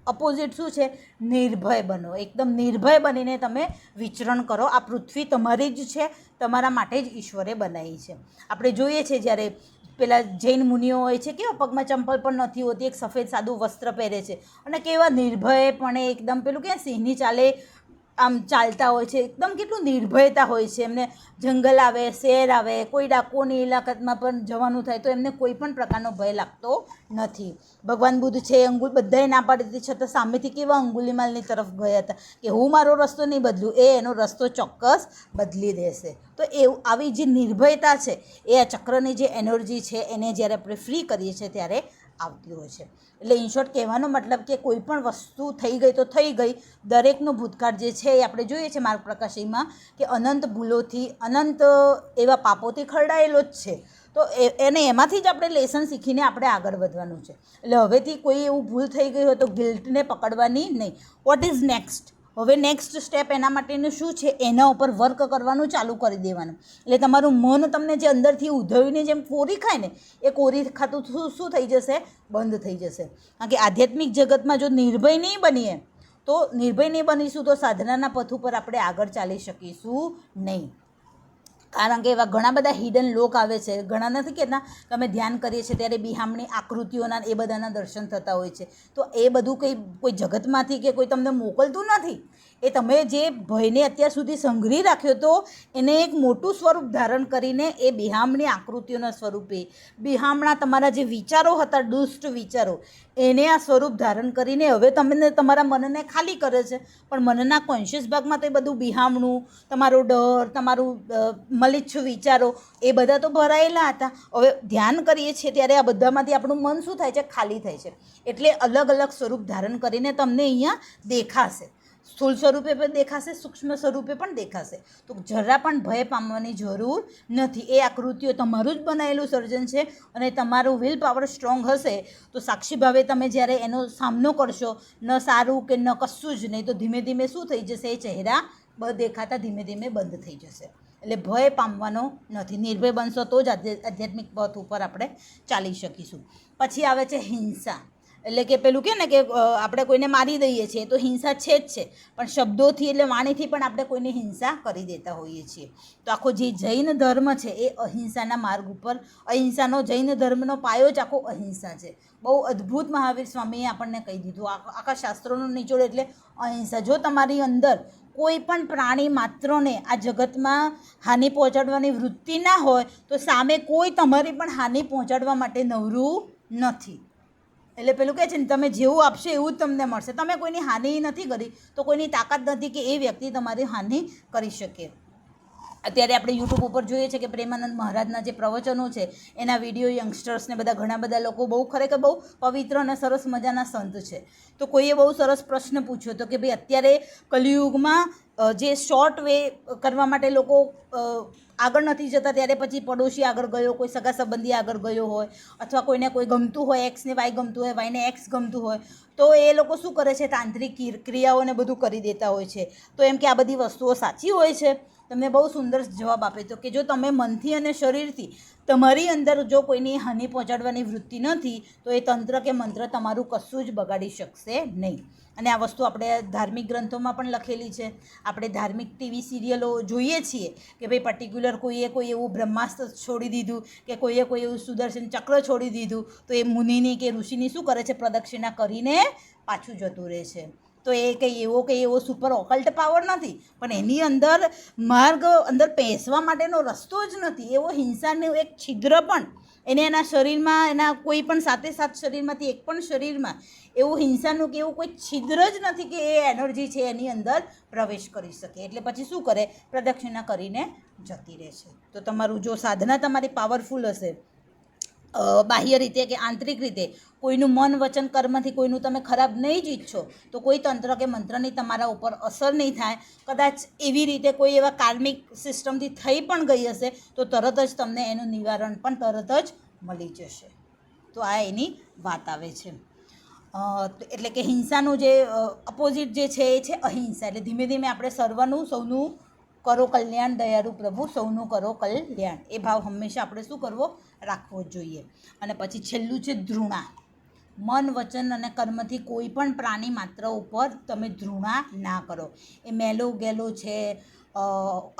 અપોઝિટ શું છે, નિર્ભય બનો. એકદમ નિર્ભય બનીને તમે વિચરણ કરો. આ પૃથ્વી તમારી જ છે, તમારા માટે જ ઈશ્વરે બનાવી છે. આપણે જોઈએ છે જ્યારે પેલા જૈન મુનિઓ હોય છે કેવા પગમાં ચંપલ પણ નથી હોતી, એક સફેદ સાદું વસ્ત્ર પહેરે છે અને કેવા નિર્ભયપણે એકદમ પેલું કે સિંહની ચાલે આમ ચાલતા હોય છે, એકદમ કેટલું નિર્ભયતા હોય છે એમને. જંગલ આવે, શહેર આવે, કોઈ ડાકોની ઇલાકામાં પણ જવાનું થાય તો એમને કોઈ પણ પ્રકારનો ભય લાગતો નથી. ભગવાન બુદ્ધ છે, બધાએ ના પાડી દીધી છતાં સામેથી કેવા અંગુલીમાલની તરફ ગયા હતા કે હું મારો રસ્તો નહીં બદલું, એ એનો રસ્તો ચોક્કસ બદલી દેશે. તો એવું આવી જે નિર્ભયતા છે એ આ ચક્રની જે એનર્જી છે એને જ્યારે આપણે ફ્રી કરીએ છીએ ત્યારે આવતી હોય છે. એટલે ઇન શોર્ટ કહેવાનો મતલબ કે કોઈ પણ વસ્તુ થઈ ગઈ તો થઈ ગઈ. દરેકનો ભૂતકાળ જે છે એ આપણે જોઈએ છે માર્ગ પ્રકાશીમાં કે અનંત ભૂલોથી, અનંત એવા પાપોથી ખરડાયેલો જ છે. તો એને એમાંથી જ આપણે લેસન શીખીને આપણે આગળ વધવાનું છે. એટલે હવેથી કોઈ એવું ભૂલ થઈ ગઈ હોય તો ગિલ્ટને પકડવાની નહીં. What is next? હવે નેક્સ્ટ સ્ટેપ એના માટેનું શું છે એના ઉપર વર્ક કરવાનું ચાલુ કરી દેવાનું. એટલે તમારું મન તમને જે અંદરથી ઉધવીને જેમ કોરી ખાય ને એ કોરી ખાતું શું થઈ જશે? બંધ થઈ જશે. કારણ કે આધ્યાત્મિક જગતમાં જો નિર્ભય નહીં બનીએ તો નિર્ભય નહીં બનીશું તો સાધનાના પથ ઉપર આપણે આગળ ચાલી શકીશું નહીં. કારણ કે એવા ઘણા બધા હિડન લોક આવે છે. ઘણા નથી કહેતા કે અમે ધ્યાન કરીએ છીએ ત્યારે બિહામણી આકૃતિઓના એ બધાના દર્શન થતા હોય છે. તો એ બધું કોઈ જગતમાંથી કે કોઈ તમને મોકલતું નથી. એ તમે જે ભયને અત્યાર સુધી સંઘરી રાખ્યો તો એને એક મોટું સ્વરૂપ ધારણ કરીને એ બિહામણી આકૃતિઓના સ્વરૂપે, બિહામણા તમારા જે વિચારો હતા, દુષ્ટ વિચારો, એને આ સ્વરૂપ ધારણ કરીને હવે તમને તમારા મનને ખાલી કરે છે. પણ મનના કોન્શિયસ ભાગમાં તો એ બધું બિહામણું, તમારો ડર, તમારું મલિચ્છ વિચારો એ બધા તો ભરાયેલા હતા. હવે ધ્યાન કરીએ છીએ ત્યારે આ બધામાંથી આપણું મન શું થાય છે? ખાલી થાય છે. એટલે અલગ અલગ સ્વરૂપ ધારણ કરીને તમને અહીંયા દેખાશે. સ્થૂળ સ્વરૂપે પણ દેખાશે, સૂક્ષ્મ સ્વરૂપે પણ દેખાશે. તો જરા પણ ભય પામવાની જરૂર નથી. એ આકૃતિઓ તમારું જ બનાવેલું સર્જન છે અને તમારું વિલ પાવર સ્ટ્રોંગ હશે તો સાક્ષી ભાવે તમે જ્યારે એનો સામનો કરશો, ન સારું કે ન કશું જ નહીં, તો ધીમે ધીમે શું થઈ જશે? એ ચહેરા દેખાતા ધીમે ધીમે બંધ થઈ જશે. એટલે ભય પામવાનો નથી. નિર્ભય બનશો તો જ આધ્યાત્મિક પથ ઉપર આપણે ચાલી શકીશું. પછી આવે છે હિંસા. એટલે કે પેલું કે ને કે આપણે કોઈને મારી દઈએ છીએ તો હિંસા છે જ છે, પણ શબ્દોથી એટલે વાણીથી પણ આપણે કોઈની હિંસા કરી દેતા હોઈએ છીએ. તો આખો જે જૈન ધર્મ છે એ અહિંસાના માર્ગ ઉપર, અહિંસાનો જૈન ધર્મનો પાયો જ આખો અહિંસા છે. બહુ અદ્ભુત મહાવીર સ્વામીએ આપણને કહી દીધું. આખા શાસ્ત્રોનો નિચોડ એટલે અહિંસા. જો તમારી અંદર કોઈ પણ પ્રાણી માત્રને આ જગતમાં હાનિ પહોંચાડવાની વૃત્તિ ના હોય તો સામે કોઈ તમારી પણ હાનિ પહોંચાડવા માટે નવરું નથી. એટલે પેલું કહે છે ને, તમે જેવું આપશો એવું જ તમને મળશે. તમે કોઈની હાનિ નથી કરી તો કોઈની તાકાત નથી કે એ વ્યક્તિ તમારી હાનિ કરી શકે. અત્યારે આપણે યુટ્યુબ ઉપર જોઈએ છે કે પ્રેમાનંદ મહારાજના જે પ્રવચનો છે એના વિડીયો યંગસ્ટર્સને બધા ઘણા બધા લોકો બહુ ખરેખર બહુ પવિત્ર અને સરસ મજાના સંત છે. તો કોઈએ બહુ સરસ પ્રશ્ન પૂછ્યો હતો કે ભાઈ અત્યારે કલિયુગમાં જે શોર્ટ વે કરવા માટે લોકો આગળ નથી જતા, ત્યારે પછી પડોશી આગળ ગયો, કોઈ સગા સંબંધી આગળ ગયો હોય, અથવા કોઈને કોઈ ગમતું હોય, એક્સને વાય ગમતું હોય, વાયને એક્સ ગમતું હોય, તો એ લોકો શું કરે છે? તાંત્રિક ક્રિયાઓને બધું કરી દેતા હોય છે. તો એમ કે આ બધી વસ્તુઓ સાચી હોય છે? તમને બહુ સુંદર જવાબ આપે તો કે જો તમે મનથી અને શરીરથી તમારી અંદર જો કોઈની હાનિ પહોંચાડવાની વૃત્તિ નથી તો એ તંત્ર કે મંત્ર તમારું કશું જ બગાડી શકશે નહીં. અને આ વસ્તુ આપણે ધાર્મિક ગ્રંથોમાં પણ લખેલી છે. આપણે ધાર્મિક ટીવી સિરિયલો જોઈએ છીએ કે ભાઈ પર્ટિક્યુલર કોઈએ કોઈ એવું બ્રહ્માસ્ત્ર છોડી દીધું કે કોઈએ કોઈ એવું સુદર્શન ચક્ર છોડી દીધું તો એ મુનિની કે ઋષિની શું કરે છે? પ્રદક્ષિણા કરીને પાછું જતું રહે છે. તો એ કંઈ એવો સુપર ઓકલ્ટ પાવર નથી, પણ એની અંદર માર્ગ અંદર પેસવા માટેનો રસ્તો જ નથી. એવો હિંસાનો એક છિદ્ર પણ એને એના શરીરમાં, એના કોઈ પણ સાથે શરીરમાંથી એક પણ શરીરમાં એવું હિંસાનું કે એવું કોઈ છિદ્ર જ નથી કે એ એનર્જી છે એની અંદર પ્રવેશ કરી શકે. એટલે પછી શું કરે? પ્રદક્ષિણા કરીને જતી રહે છે. તો તમારું જો સાધના તમારી પાવરફુલ હશે, બાહ્ય રીતે કે આંતરિક રીતે કોઈનું મન વચન કર્મથી કોઈનું તમે ખરાબ નહીં જ ઈચ્છો તો કોઈ તંત્ર કે મંત્રની તમારા ઉપર અસર નહીં થાય. કદાચ એવી રીતે કોઈ એવા કાર્મિક સિસ્ટમથી થઈ પણ ગઈ હશે તો તરત જ તમને એનું નિવારણ પણ તરત જ મળી જશે. તો આ એની વાત આવે છે. એટલે કે હિંસાનું જે અપોઝિટ જે છે એ છે અહિંસા. એટલે ધીમે ધીમે આપણે સૌનું કરો કલ્યાણ, દયાળુ પ્રભુ સૌનું કરો કલ્યાણ, એ ભાવ હંમેશા આપણે શું કરવો? રાખવો જોઈએ. અને પછી છેલ્લું છે ધૃણા. મન વચન અને કર્મથી કોઈ પણ પ્રાણી માત્ર ઉપર તમે ધૃણા ના કરો. એ મેલો ગેલો છે,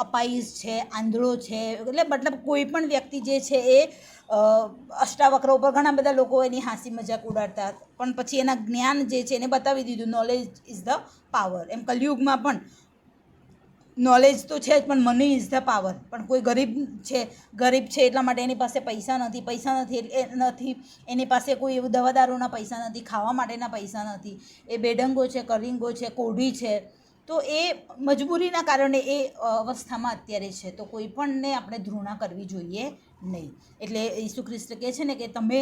અપાઈસ છે, આંધળો છે, એટલે મતલબ કોઈ પણ વ્યક્તિ જે છે એ અષ્ટાવક્ર ઉપર ઘણા બધા લોકો એની હાંસી મજાક ઉડાડતા, પણ પછી એના જ્ઞાન જે છે એને બતાવી દીધું, નોલેજ ઇઝ ધ પાવર. એમ કલયુગમાં પણ નોલેજ તો છે જ, પણ મની ઇઝ ધ પાવર. પણ કોઈ ગરીબ છે એટલા માટે એની પાસે પૈસા નથી એની પાસે કોઈ એવું દવાદારૂના પૈસા નથી, ખાવા માટેના પૈસા નથી, એ બેઢંગો છે, કરિંગો છે, કોઢી છે, તો એ મજબૂરીના કારણે એ અવસ્થામાં અત્યારે છે. તો કોઈ પણને આપણે ધૃણા કરવી જોઈએ નહીં. એટલે ઈસુ ખ્રિસ્ત કહે છે ને કે તમે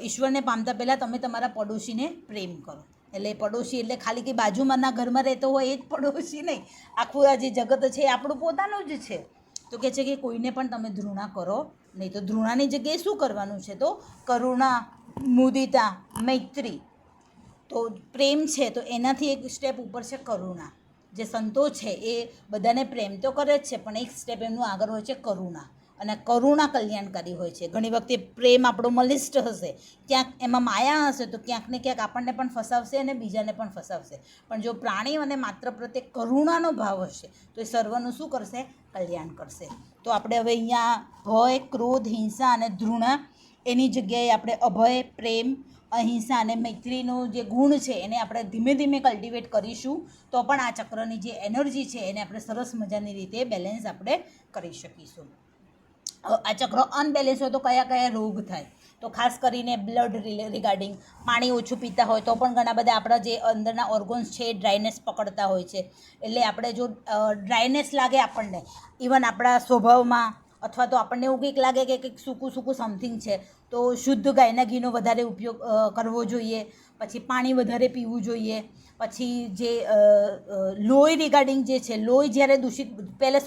ઈશ્વરને પામતા પહેલાં તમે તમારા પડોશીને પ્રેમ કરો. એટલે પડોશી એટલે ખાલી કે બાજુમાંના ઘરમાં રહેતો હોય એ જ પડોશી નહીં, આખું આ જે જગત છે એ આપણું પોતાનું જ છે. તો કહે છે કે કોઈને પણ તમે ધૃણા કરો નહીં. તો ધૃણાની જગ્યાએ શું કરવાનું છે? તો કરુણા, મુદિતા, મૈત્રી. તો પ્રેમ છે તો એનાથી એક સ્ટેપ ઉપર છે કરુણા. જે સંતો છે એ બધાને પ્રેમ તો કરે જ છે, પણ એક સ્ટેપ એમનું આગળ હોય છે કરુણા. અને કરુણા કલ્યાણકારી હોય છે. ઘણી વખતે પ્રેમ આપણો મલિષ્ઠ હશે, ક્યાંક એમાં માયા હશે, તો ક્યાંક ને ક્યાંક આપણને પણ ફસાવશે અને બીજાને પણ ફસાવશે. પણ જો પ્રાણીઓ અને માત્ર પ્રત્યે કરુણાનો ભાવ હશે તો એ સર્વનું શું કરશે? કલ્યાણ કરશે. તો આપણે હવે અહીંયા ભય, ક્રોધ, હિંસા અને ધૃણા એની જગ્યાએ આપણે અભય, પ્રેમ, અહિંસા અને મૈત્રીનો જે ગુણ છે એને આપણે ધીમે ધીમે કલ્ટિવેટ કરીશું તો પણ આ ચક્રની જે એનર્જી છે એને આપણે સરસ મજાની રીતે બેલેન્સ આપણે કરી શકીશું. આ ચક્ર અનબેલેન્સ હોય તો કયા કયા રોગ થાય? તો ખાસ કરીને બ્લડ રિગાર્ડિંગ, પાણી ઓછું પીતા હોય તો પણ ઘણા બધા આપણા જે અંદરના ઓર્ગન્સ છે એ ડ્રાયનેસ પકડતા હોય છે. એટલે આપણે જો ડ્રાયનેસ લાગે આપણને, ઇવન આપણા સ્વભાવમાં, અથવા તો આપણને એવું કંઈક લાગે કે કંઈક સૂકું સમથિંગ છે, તો શુદ્ધ ગાયના ઘીનો વધારે ઉપયોગ કરવો જોઈએ. પછી પાણી વધારે પીવું જોઈએ. પછી જે લોહી રિગાર્ડિંગ જે છે, લોહી જ્યારે દૂષિત,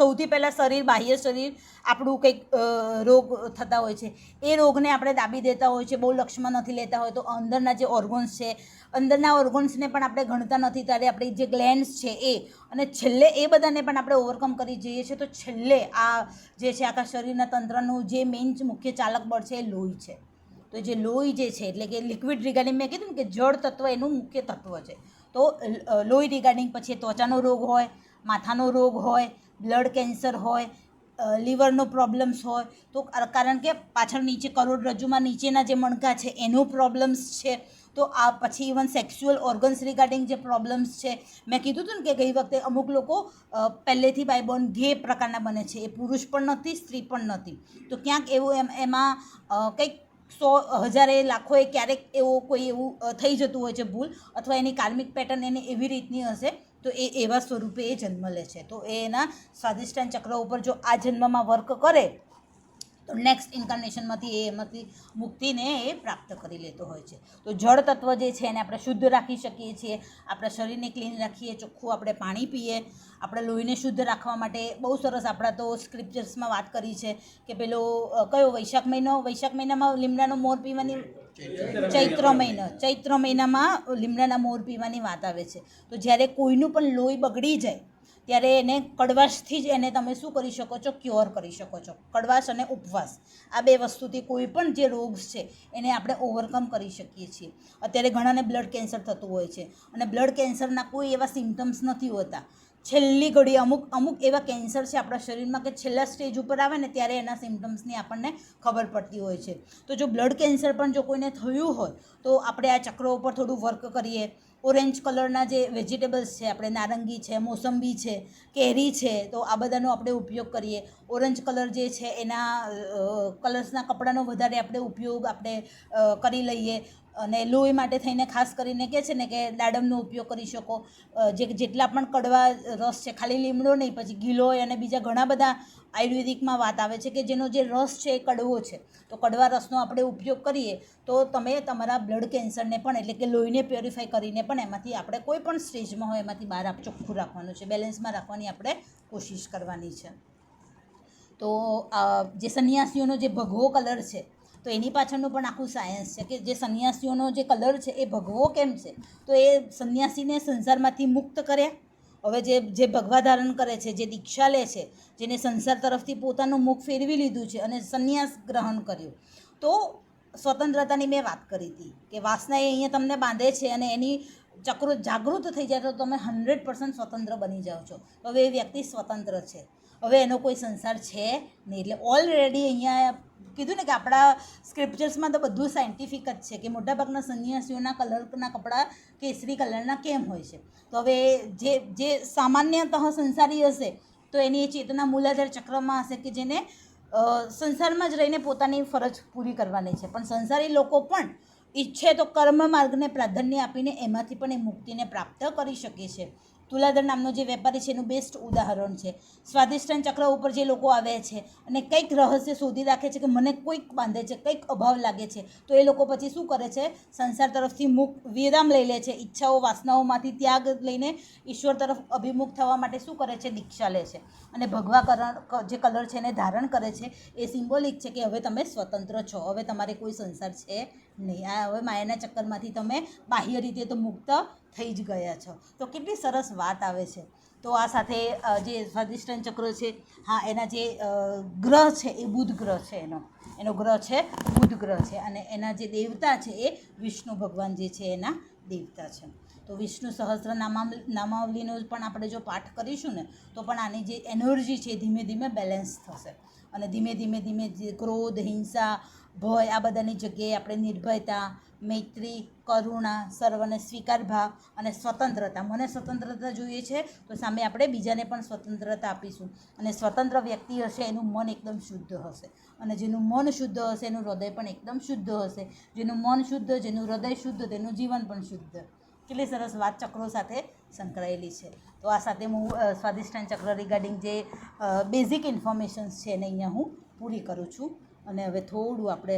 સૌથી પહેલાં શરીર, બાહ્ય શરીર આપણું કંઈક રોગ થતા હોય છે, એ રોગને આપણે દાબી દેતા હોય છે, બહુ લક્ષમાં નથી લેતા હોય. તો અંદરના જે ઓર્ગન્સ છે, અંદરના ઓર્ગન્સને પણ આપણે ગણતા નથી, ત્યારે આપણી જે ગ્લેન્ડ્સ છે એ, અને છેલ્લે એ બધાને પણ આપણે ઓવરકમ કરી જઈએ છીએ. તો છેલ્લે આ જે છે આખા શરીરના તંત્રનું જે મેઇન મુખ્ય ચાલક બળ છે એ લોહી છે. તો જે લોહી જે છે એટલે કે લિક્વિડ રિગાર્ડિંગ, મેં કીધું ને કે જળ તત્વ એનું મુખ્ય તત્વ છે. તો લોહી રિગાર્ડિંગ પછી ત્વચાનો રોગ હોય, માથાનો રોગ હોય, બ્લડ કેન્સર હોય, લીવરનો પ્રોબ્લેમ્સ હોય, તો કારણ કે પાછળ નીચે કરોડરજ્જુમાં નીચેના જે મણકા છે એનો પ્રોબ્લેમ્સ છે. તો આ પછી ઇવન સેક્સ્યુઅલ ઓર્ગન્સ રિગાર્ડિંગ જે પ્રોબ્લેમ્સ છે, મેં કીધું હતું ને કે ગઈ વખતે અમુક લોકો પહેલેથી બાય બોર્ન ગે પ્રકારના બને છે, એ પુરુષ પણ નથી, સ્ત્રી પણ નથી. તો ક્યાંક એવું એમાં કંઈક 100, 1000, લાખોએ ક્યારેક કોઈ એવું થઈ જતું હોય છે ભૂલ, અથવા એની કાર્મિક પેટર્ન એની એવી રીતની હશે, તો એ એવા સ્વરૂપે એ જન્મ લે છે. તો એના સ્વાદિષ્ટાન ચક્ર ઉપર જો આ જન્મમાં વર્ક કરે તો નેક્સ્ટ ઇન્કાર્નેશનમાંથી એમાંથી મુક્તિને એ પ્રાપ્ત કરી લેતો હોય છે. તો જળ તત્વ જે છે એને આપણે શુદ્ધ રાખી શકીએ છીએ. આપણા શરીરને ક્લીન રાખીએ, ચોખ્ખું આપણે પાણી પીએ. આપણે લોહીને શુદ્ધ રાખવા માટે બહુ સરસ આપણા તો સ્ક્રિપ્ચર્સમાં વાત કરી છે કે પેલો કયો વૈશાખ મહિનામાં લીમડાનો મોર પીવાની, ચૈત્ર મહિનામાં લીમડાના મોર પીવાની વાત આવે છે. તો જ્યારે કોઈનું પણ લોહી બગડી જાય ત્યારે એને કડવાશથી જ એને તમે શું કરી શકો છો? ક્યોર કરી શકો છો. કડવાશ અને ઉપવાસ, આ બે વસ્તુથી કોઈ પણ જે રોગ છે એને આપણે ઓવરકમ કરી શકીએ છીએ. અત્યારે ઘણાને બ્લડ કેન્સર થતું હોય છે, અને બ્લડ કેન્સરના કોઈ એવા સિમ્ટમ્સ નથી હોતા. છેલ્લી ઘડી અમુક એવા કેન્સર છે આપણા શરીરમાં કે છેલ્લા સ્ટેજ ઉપર આવે ને ત્યારે એના સિમ્ટમ્સની આપણને ખબર પડતી હોય છે. તો જો બ્લડ કેન્સર પણ જો કોઈને થયું હોય તો આપણે આ ચક્રો ઉપર થોડું વર્ક કરીએ. ઓરેન્જ કલરના જે વેજીટેબલ્સ છે, આપણે નારંગી છે, મોસંબી છે, કેરી છે, તો આ બધાનો આપણે ઉપયોગ કરીએ. ઓરેન્જ કલર જે છે એના કલર્સના કપડાનો વધારે આપણે ઉપયોગ કરી લઈએ. અને લોહી માટે થઈને ખાસ કરીને કહે છે ને કે દાડમનો ઉપયોગ કરી શકો. જેટલા પણ કડવા રસ છે, ખાલી લીમડો નહીં, પછી ગિલોય અને બીજા ઘણા બધા આયુર્વેદિકમાં વાત આવે છે કે જેનો જે રસ છે એ કડવો છે. તો કડવા રસનો આપણે ઉપયોગ કરીએ તો તમે તમારા બ્લડ કેન્સરને પણ, એટલે કે લોહીને પ્યોરિફાઈ કરીને પણ એમાંથી આપણે કોઈ પણ સ્ટેજમાં હોય એમાંથી બહાર ચોખ્ખું રાખવાનું છે, બેલેન્સમાં રાખવાની આપણે કોશિશ કરવાની છે. તો જે સંન્યાસીઓનો જે ભગવો કલર છે, તો એની પાછળનું પણ આખું સાયન્સ છે કે જે સંન્યાસીઓનો જે કલર છે એ ભગવો કેમ છે? તો એ સંન્યાસીને સંસારમાંથી મુક્ત કર્યા. હવે જે ભગવા ધારણ કરે છે, જે દીક્ષા લે છે, જેને સંસાર તરફથી પોતાનું મુખ ફેરવી લીધું છે અને સંન્યાસ ગ્રહણ કર્યું, તો સ્વતંત્રતાની મેં વાત કરી હતી કે વાસના એ અહીંયા તમને બાંધે છે અને એની ચક્રો જાગૃત થઈ જાય તો તમે 100% સ્વતંત્ર બની જાઓ છો. હવે એ વ્યક્તિ સ્વતંત્ર છે, હવે એનો કોઈ સંસાર છે નહીં. એટલે ઓલરેડી અહીંયા કીધું ને કે આપણા સ્ક્રિપ્ચર્સમાં તો બધું સાયન્ટિફિક જ છે કે મોટાભાગના સંન્યાસીઓના કલરના કપડાં કેસરી કલરના કેમ હોય છે. તો હવે જે સામાન્યતઃ સંસારી હશે તો એની એ ચેતના મૂલાધાર ચક્રમાં હશે કે જેને સંસારમાં જ રહીને પોતાની ફરજ પૂરી કરવાની છે. પણ સંસારી લોકો પણ ઈચ્છે તો કર્મ માર્ગને પ્રાધાન્ય આપીને એમાંથી પણ એ મુક્તિને પ્રાપ્ત કરી શકે છે. તુલાધર નામનો જે વેપારી છે એનું બેસ્ટ ઉદાહરણ છે. સ્વાધિષ્ઠાન ચક્ર ઉપર જે લોકો આવે છે અને કંઈક રહસ્ય શોધી રાખે છે કે મને કોઈક બાંધે છે, કંઈક અભાવ લાગે છે, તો એ લોકો પછી શું કરે છે, સંસાર તરફથી વિરામ લઈ લે છે. ઈચ્છાઓ વાસનાઓમાંથી ત્યાગ લઈને ઈશ્વર તરફ અભિમુખ થવા માટે શું કરે છે, દીક્ષા લે છે. અને ભગવા જે કલર છે એને ધારણ કરે છે. એ સિમ્બોલિક છે કે હવે તમે સ્વતંત્ર છો, હવે તમારે કોઈ સંસાર છે નહીં. આ હવે માયાના ચક્કરમાંથી તમે બાહ્ય રીતે તો મુક્ત થઈ જ ગયા છો. તો કેટલી સરસ વાત આવે છે. તો આ સાથે જે સ્વાધિષ્ઠાન ચક્ર છે, હા, એના જે ગ્રહ છે એ બુધ ગ્રહ છે. એનો ગ્રહ છે બુધ ગ્રહ છે. અને એના જે દેવતા છે એ વિષ્ણુ ભગવાન જે છે એના દેવતા છે. તો વિષ્ણુ સહસ્ત્ર નામાવલીનો પણ આપણે જો પાઠ કરીશું ને તો પણ આની જે એનર્જી છે એ ધીમે ધીમે બેલેન્સ થશે. અને ધીમે ધીમે જે ક્રોધ, હિંસા, ભય આ બધાની જગ્યાએ આપણે નિર્ભયતા, મૈત્રી, કરુણા, સર્વને સ્વીકાર ભાવ અને સ્વતંત્રતા. મને સ્વતંત્રતા જોઈએ છે તો સામે આપણે બીજાને પણ સ્વતંત્રતા આપીશું. અને સ્વતંત્ર વ્યક્તિ હશે એનું મન એકદમ શુદ્ધ હશે. અને જેનું મન શુદ્ધ હશે એનું હૃદય પણ એકદમ શુદ્ધ હશે. જેનું મન શુદ્ધ, જેનું હૃદય શુદ્ધ, તેનું જીવન પણ શુદ્ધ. કેટલી સરસ વાત ચક્રો સાથે સંકળાયેલી છે. તો આ સાથે હું સ્વાધિષ્ઠાન ચક્ર રિગાર્ડિંગ જે બેઝિક ઇન્ફોર્મેશન્સ છે એને અહીંયા હું પૂરી કરું છું. અને હવે થોડું આપણે